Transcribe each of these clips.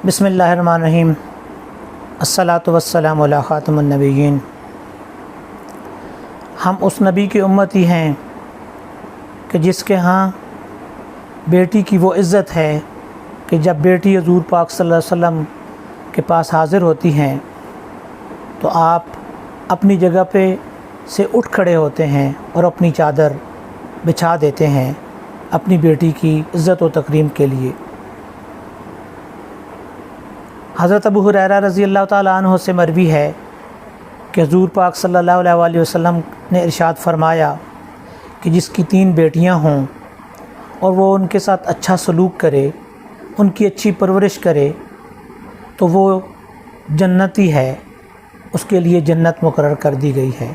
بسم اللہ الرحمن الرحیم۔ الصلاۃ والسلام علی خاتم النبیین۔ ہم اس نبی کی امتی ہیں کہ جس کے ہاں بیٹی کی وہ عزت ہے کہ جب بیٹی حضور پاک صلی اللہ علیہ وسلم کے پاس حاضر ہوتی ہیں تو آپ اپنی جگہ پہ سے اٹھ کھڑے ہوتے ہیں اور اپنی چادر بچھا دیتے ہیں اپنی بیٹی کی عزت و تکریم کے لیے۔ حضرت ابو ہریرہ رضی اللہ تعالیٰ عنہ سے مروی ہے کہ حضور پاک صلی اللہ علیہ وآلہ وسلم نے ارشاد فرمایا کہ جس کی 3 بیٹیاں ہوں اور وہ ان کے ساتھ اچھا سلوک کرے، ان کی اچھی پرورش کرے تو وہ جنتی ہے، اس کے لیے جنت مقرر کر دی گئی ہے۔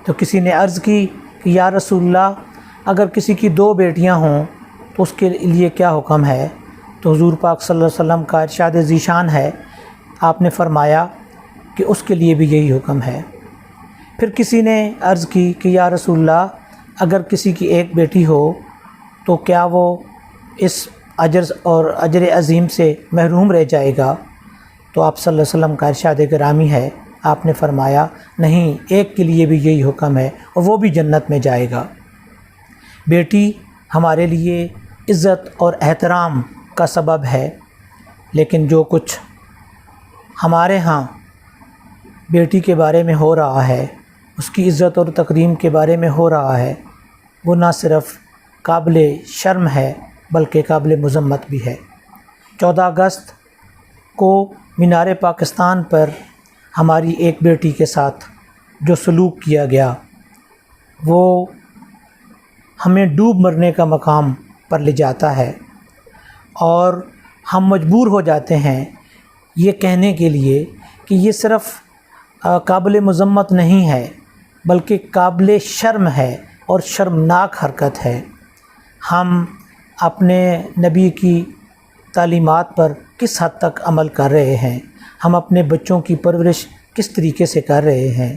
تو کسی نے عرض کی کہ یا رسول اللہ، اگر کسی کی 2 بیٹیاں ہوں تو اس کے لیے کیا حکم ہے؟ تو حضور پاک صلی اللہ علیہ وسلم کا ارشاد ذیشان ہے، آپ نے فرمایا کہ اس کے لیے بھی یہی حکم ہے۔ پھر کسی نے عرض کی کہ یا رسول اللہ، اگر کسی کی 1 بیٹی ہو تو کیا وہ اس اجر اور اجر عظیم سے محروم رہ جائے گا؟ تو آپ صلی اللہ علیہ وسلم کا ارشاد گرامی ہے، آپ نے فرمایا نہیں، 1 کے لیے بھی یہی حکم ہے اور وہ بھی جنت میں جائے گا۔ بیٹی ہمارے لیے عزت اور احترام کا سبب ہے، لیکن جو کچھ ہمارے ہاں بیٹی کے بارے میں ہو رہا ہے، اس کی عزت اور تکریم کے بارے میں ہو رہا ہے، وہ نہ صرف قابل شرم ہے بلکہ قابل مذمت بھی ہے۔ 14 اگست کو مینار پاکستان پر ہماری ایک بیٹی کے ساتھ جو سلوک کیا گیا وہ ہمیں ڈوب مرنے کا مقام پر لے جاتا ہے، اور ہم مجبور ہو جاتے ہیں یہ کہنے کے لیے کہ یہ صرف قابل مذمت نہیں ہے بلکہ قابل شرم ہے اور شرمناک حرکت ہے۔ ہم اپنے نبی کی تعلیمات پر کس حد تک عمل کر رہے ہیں؟ ہم اپنے بچوں کی پرورش کس طریقے سے کر رہے ہیں؟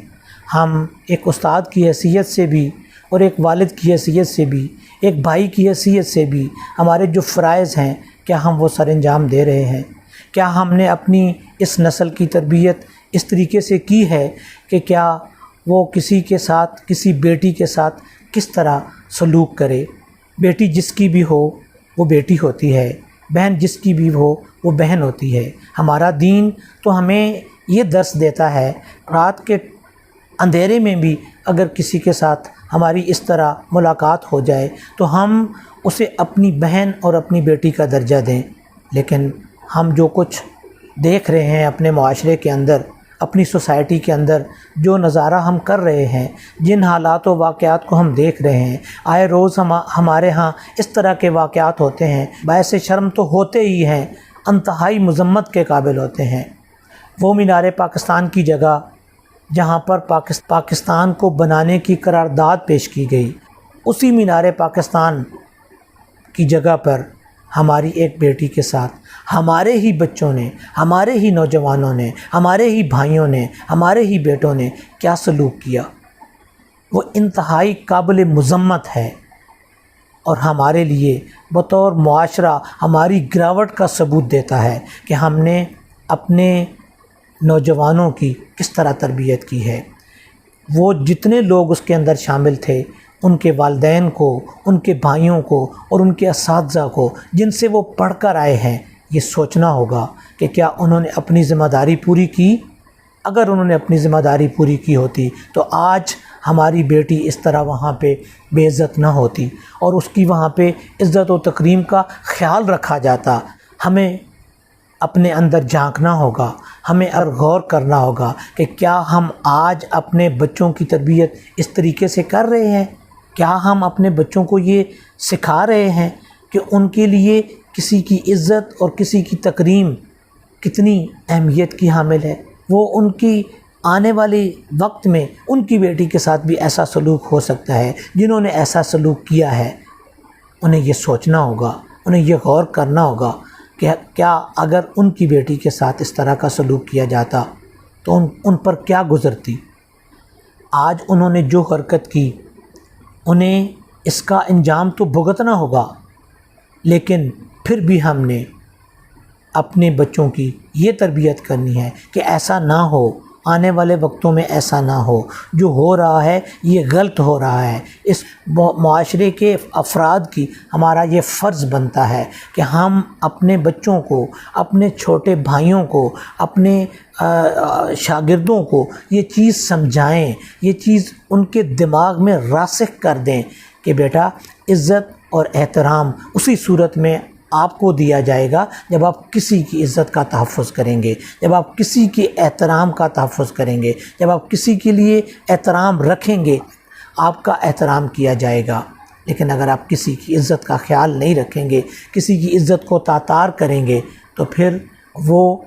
ہم ایک استاد کی حیثیت سے بھی اور ایک والد کی حیثیت سے بھی، ایک بھائی کی حیثیت سے بھی ہمارے جو فرائض ہیں کیا ہم وہ سر انجام دے رہے ہیں؟ کیا ہم نے اپنی اس نسل کی تربیت اس طریقے سے کی ہے کہ کیا وہ کسی کے ساتھ، کسی بیٹی کے ساتھ کس طرح سلوک کرے؟ بیٹی جس کی بھی ہو وہ بیٹی ہوتی ہے، بہن جس کی بھی ہو وہ بہن ہوتی ہے۔ ہمارا دین تو ہمیں یہ درس دیتا ہے، رات کے اندھیرے میں بھی اگر کسی کے ساتھ ہماری اس طرح ملاقات ہو جائے تو ہم اسے اپنی بہن اور اپنی بیٹی کا درجہ دیں۔ لیکن ہم جو کچھ دیکھ رہے ہیں اپنے معاشرے کے اندر، اپنی سوسائٹی کے اندر جو نظارہ ہم کر رہے ہیں، جن حالات و واقعات کو ہم دیکھ رہے ہیں، آئے روز ہمارے ہاں اس طرح کے واقعات ہوتے ہیں، باعث شرم تو ہوتے ہی ہیں، انتہائی مذمت کے قابل ہوتے ہیں۔ وہ مینار پاکستان کی جگہ جہاں پر پاکستان کو بنانے کی قرارداد پیش کی گئی، اسی مینار پاکستان کی جگہ پر ہماری ایک بیٹی کے ساتھ ہمارے ہی بچوں نے، ہمارے ہی نوجوانوں نے، ہمارے ہی بھائیوں نے، ہمارے ہی بیٹوں نے کیا سلوک کیا، وہ انتہائی قابل مذمت ہے، اور ہمارے لیے بطور معاشرہ ہماری گراوٹ کا ثبوت دیتا ہے کہ ہم نے اپنے نوجوانوں کی کس طرح تربیت کی ہے۔ وہ جتنے لوگ اس کے اندر شامل تھے، ان کے والدین کو، ان کے بھائیوں کو اور ان کے اساتذہ کو جن سے وہ پڑھ کر آئے ہیں، یہ سوچنا ہوگا کہ کیا انہوں نے اپنی ذمہ داری پوری کی؟ اگر انہوں نے اپنی ذمہ داری پوری کی ہوتی تو آج ہماری بیٹی اس طرح وہاں پہ بے عزت نہ ہوتی اور اس کی وہاں پہ عزت و تکریم کا خیال رکھا جاتا۔ ہمیں اپنے اندر جھانکنا ہوگا، ہمیں غور کرنا ہوگا کہ کیا ہم آج اپنے بچوں کی تربیت اس طریقے سے کر رہے ہیں؟ کیا ہم اپنے بچوں کو یہ سکھا رہے ہیں کہ ان کے لیے کسی کی عزت اور کسی کی تکریم کتنی اہمیت کی حامل ہے؟ وہ ان کی آنے والے وقت میں ان کی بیٹی کے ساتھ بھی ایسا سلوک ہو سکتا ہے۔ جنہوں نے ایسا سلوک کیا ہے انہیں یہ سوچنا ہوگا، انہیں یہ غور کرنا ہوگا کہ کیا اگر ان کی بیٹی کے ساتھ اس طرح کا سلوک کیا جاتا تو ان پر کیا گزرتی۔ آج انہوں نے جو حرکت کی انہیں اس کا انجام تو بھگتنا ہوگا، لیکن پھر بھی ہم نے اپنے بچوں کی یہ تربیت کرنی ہے کہ ایسا نہ ہو، آنے والے وقتوں میں ایسا نہ ہو، جو ہو رہا ہے یہ غلط ہو رہا ہے۔ اس معاشرے کے افراد کی ہمارا یہ فرض بنتا ہے کہ ہم اپنے بچوں کو، اپنے چھوٹے بھائیوں کو، اپنے شاگردوں کو یہ چیز سمجھائیں، یہ چیز ان کے دماغ میں راسخ کر دیں کہ بیٹا عزت اور احترام اسی صورت میں آپ کو دیا جائے گا جب آپ کسی کی عزت کا تحفظ کریں گے، جب آپ کسی کے احترام کا تحفظ کریں گے، جب آپ کسی کے لیے احترام رکھیں گے آپ کا احترام کیا جائے گا۔ لیکن اگر آپ کسی کی عزت کا خیال نہیں رکھیں گے، کسی کی عزت کو تاتار کریں گے، تو پھر وہ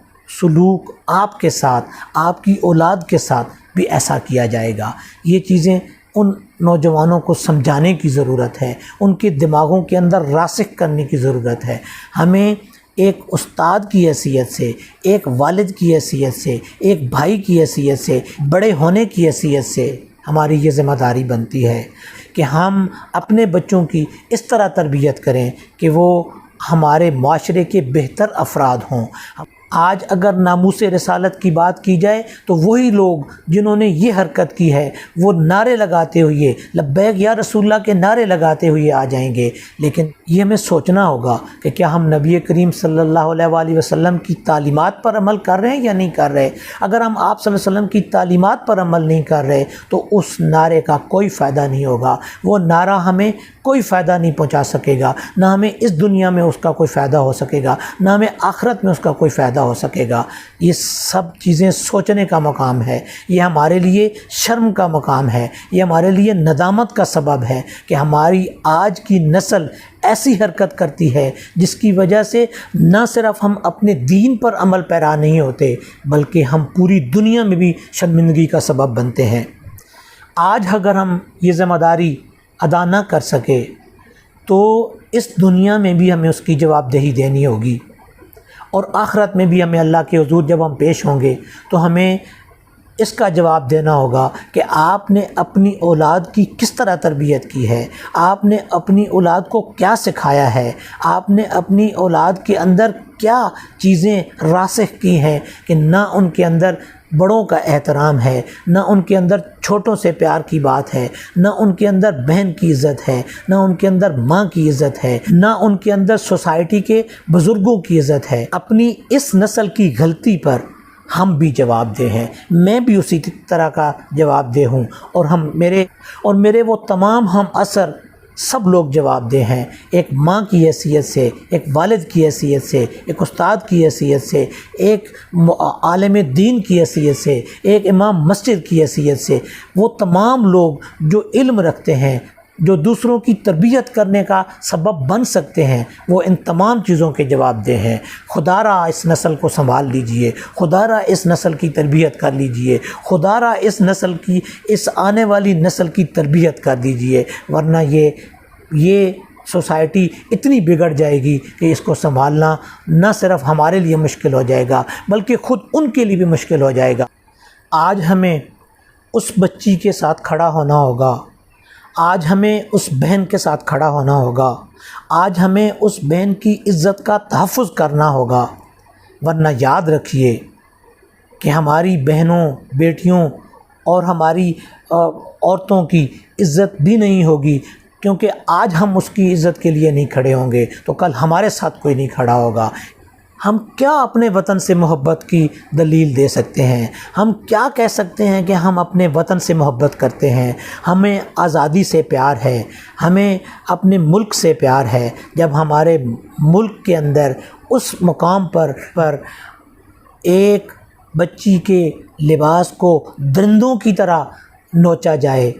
سلوک آپ کے ساتھ، آپ کی اولاد کے ساتھ بھی ایسا کیا جائے گا۔ یہ چیزیں ان نوجوانوں کو سمجھانے کی ضرورت ہے، ان کے دماغوں کے اندر راسخ کرنے کی ضرورت ہے۔ ہمیں ایک استاد کی حیثیت سے، ایک والد کی حیثیت سے، ایک بھائی کی حیثیت سے، بڑے ہونے کی حیثیت سے ہماری یہ ذمہ داری بنتی ہے کہ ہم اپنے بچوں کی اس طرح تربیت کریں کہ وہ ہمارے معاشرے کے بہتر افراد ہوں۔ آج اگر ناموس رسالت کی بات کی جائے تو وہی لوگ جنہوں نے یہ حرکت کی ہے وہ نعرے لگاتے ہوئے، لبیک یا رسول اللہ کے نعرے لگاتے ہوئے آ جائیں گے، لیکن یہ ہمیں سوچنا ہوگا کہ کیا ہم نبی کریم صلی اللہ علیہ وآلہ وسلم کی تعلیمات پر عمل کر رہے ہیں یا نہیں کر رہے۔ اگر ہم آپ صلی اللہ علیہ وسلم کی تعلیمات پر عمل نہیں کر رہے تو اس نعرے کا کوئی فائدہ نہیں ہوگا، وہ نعرہ ہمیں کوئی فائدہ نہیں پہنچا سکے گا، نہ ہمیں اس دنیا میں اس کا کوئی فائدہ ہو سکے گا، نہ ہمیں آخرت میں اس کا کوئی فائدہ ہو سکے گا۔ یہ سب چیزیں سوچنے کا مقام ہے، یہ ہمارے لیے شرم کا مقام ہے، یہ ہمارے لیے ندامت کا سبب ہے کہ ہماری آج کی نسل ایسی حرکت کرتی ہے جس کی وجہ سے نہ صرف ہم اپنے دین پر عمل پیرا نہیں ہوتے بلکہ ہم پوری دنیا میں بھی شرمندگی کا سبب بنتے ہیں۔ آج اگر ہم یہ ذمہ داری ادا نہ کر سکے تو اس دنیا میں بھی ہمیں اس کی جواب دہی دینی ہوگی، اور آخرت میں بھی ہمیں اللہ کے حضور جب ہم پیش ہوں گے تو ہمیں اس کا جواب دینا ہوگا کہ آپ نے اپنی اولاد کی کس طرح تربیت کی ہے، آپ نے اپنی اولاد کو کیا سکھایا ہے، آپ نے اپنی اولاد کے اندر کیا چیزیں راسخ کی ہیں کہ نہ ان کے اندر بڑوں کا احترام ہے، نہ ان کے اندر چھوٹوں سے پیار کی بات ہے، نہ ان کے اندر بہن کی عزت ہے، نہ ان کے اندر ماں کی عزت ہے، نہ ان کے اندر سوسائٹی کے بزرگوں کی عزت ہے۔ اپنی اس نسل کی غلطی پر ہم بھی جواب دہ ہیں، میں بھی اسی طرح کا جواب دہ ہوں، اور میرے وہ تمام ہم اثر سب لوگ جواب دہ ہیں، ایک ماں کی حیثیت سے، ایک والد کی حیثیت سے، ایک استاد کی حیثیت سے، ایک عالم دین کی حیثیت سے، ایک امام مسجد کی حیثیت سے۔ وہ تمام لوگ جو علم رکھتے ہیں، جو دوسروں کی تربیت کرنے کا سبب بن سکتے ہیں، وہ ان تمام چیزوں کے جواب دہ ہیں۔ خدا را اس نسل کو سنبھال لیجئے، خدا را اس نسل کی تربیت کر لیجئے، خدا را اس نسل کی، اس آنے والی نسل کی تربیت کر دیجئے، ورنہ یہ سوسائٹی اتنی بگڑ جائے گی کہ اس کو سنبھالنا نہ صرف ہمارے لیے مشکل ہو جائے گا بلکہ خود ان کے لیے بھی مشکل ہو جائے گا۔ آج ہمیں اس بچی کے ساتھ کھڑا ہونا ہوگا، آج ہمیں اس بہن کے ساتھ کھڑا ہونا ہوگا، آج ہمیں اس بہن کی عزت کا تحفظ کرنا ہوگا، ورنہ یاد رکھیے کہ ہماری بہنوں، بیٹیوں اور ہماری عورتوں کی عزت بھی نہیں ہوگی، کیونکہ آج ہم اس کی عزت کے لیے نہیں کھڑے ہوں گے تو کل ہمارے ساتھ کوئی نہیں کھڑا ہوگا۔ ہم کیا اپنے وطن سے محبت کی دلیل دے سکتے ہیں؟ ہم کیا کہہ سکتے ہیں کہ ہم اپنے وطن سے محبت کرتے ہیں، ہمیں آزادی سے پیار ہے، ہمیں اپنے ملک سے پیار ہے، جب ہمارے ملک کے اندر اس مقام پر ایک بچی کے لباس کو درندوں کی طرح نوچا جائے؟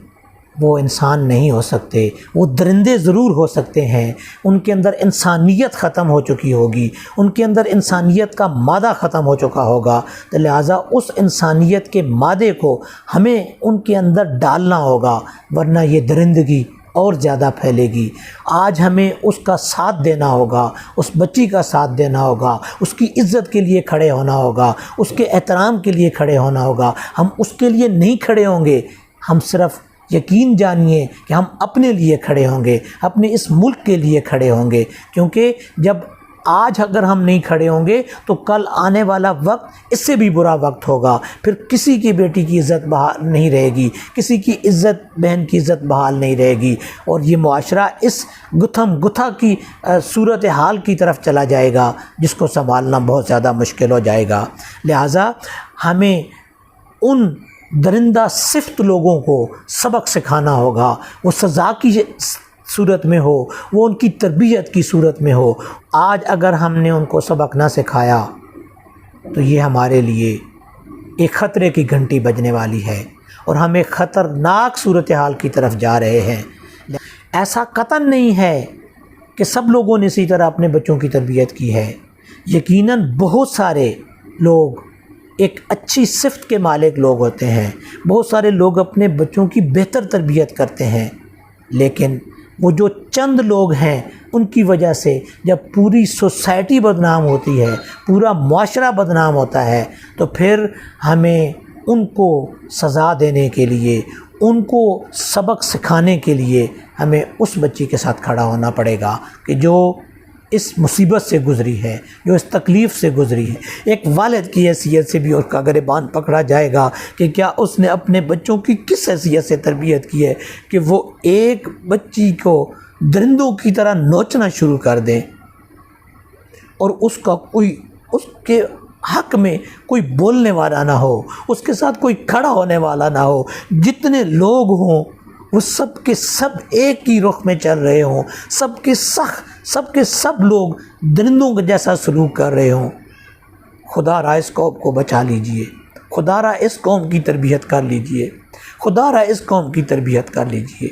وہ انسان نہیں ہو سکتے، وہ درندے ضرور ہو سکتے ہیں، ان کے اندر انسانیت ختم ہو چکی ہوگی، ان کے اندر انسانیت کا مادہ ختم ہو چکا ہوگا، تو لہٰذا اس انسانیت کے مادے کو ہمیں ان کے اندر ڈالنا ہوگا، ورنہ یہ درندگی اور زیادہ پھیلے گی۔ آج ہمیں اس کا ساتھ دینا ہوگا، اس بچی کا ساتھ دینا ہوگا، اس کی عزت کے لیے کھڑے ہونا ہوگا، اس کے احترام کے لیے کھڑے ہونا ہوگا۔ ہم اس کے لیے نہیں کھڑے ہوں گے، ہم صرف یقین جانیے کہ ہم اپنے لیے کھڑے ہوں گے، اپنے اس ملک کے لیے کھڑے ہوں گے، کیونکہ جب آج اگر ہم نہیں کھڑے ہوں گے تو کل آنے والا وقت اس سے بھی برا وقت ہوگا، پھر کسی کی بیٹی کی عزت بحال نہیں رہے گی، کسی کی عزت بہن کی عزت بحال نہیں رہے گی، اور یہ معاشرہ اس گتھم گتھا کی صورتحال کی طرف چلا جائے گا جس کو سنبھالنا بہت زیادہ مشکل ہو جائے گا۔ لہٰذا ہمیں ان درندہ صفت لوگوں کو سبق سکھانا ہوگا، وہ سزا کی صورت میں ہو، وہ ان کی تربیت کی صورت میں ہو۔ آج اگر ہم نے ان کو سبق نہ سکھایا تو یہ ہمارے لیے ایک خطرے کی گھنٹی بجنے والی ہے اور ہم ایک خطرناک صورتحال کی طرف جا رہے ہیں۔ ایسا قطعاً نہیں ہے کہ سب لوگوں نے اسی طرح اپنے بچوں کی تربیت کی ہے، یقیناً بہت سارے لوگ ایک اچھی صفت کے مالک لوگ ہوتے ہیں، بہت سارے لوگ اپنے بچوں کی بہتر تربیت کرتے ہیں، لیکن وہ جو چند لوگ ہیں ان کی وجہ سے جب پوری سوسائٹی بدنام ہوتی ہے، پورا معاشرہ بدنام ہوتا ہے، تو پھر ہمیں ان کو سزا دینے کے لیے، ان کو سبق سکھانے کے لیے ہمیں اس بچی کے ساتھ کھڑا ہونا پڑے گا کہ جو اس مصیبت سے گزری ہے، جو اس تکلیف سے گزری ہے۔ ایک والد کی حیثیت سے بھی اس کا گریبان پکڑا جائے گا کہ کیا اس نے اپنے بچوں کی کس حیثیت سے تربیت کی ہے کہ وہ ایک بچی کو درندوں کی طرح نوچنا شروع کر دیں اور اس کے حق میں کوئی بولنے والا نہ ہو، اس کے ساتھ کوئی کھڑا ہونے والا نہ ہو، جتنے لوگ ہوں وہ سب کے سب ایک ہی رخ میں چل رہے ہوں، سب کے سب لوگ درندوں کے جیسا سلوک کر رہے ہوں۔ خدا را اس قوم کو بچا لیجئے، خدا را اس قوم کی تربیت کر لیجئے، خدا را اس قوم کی تربیت کر لیجئے۔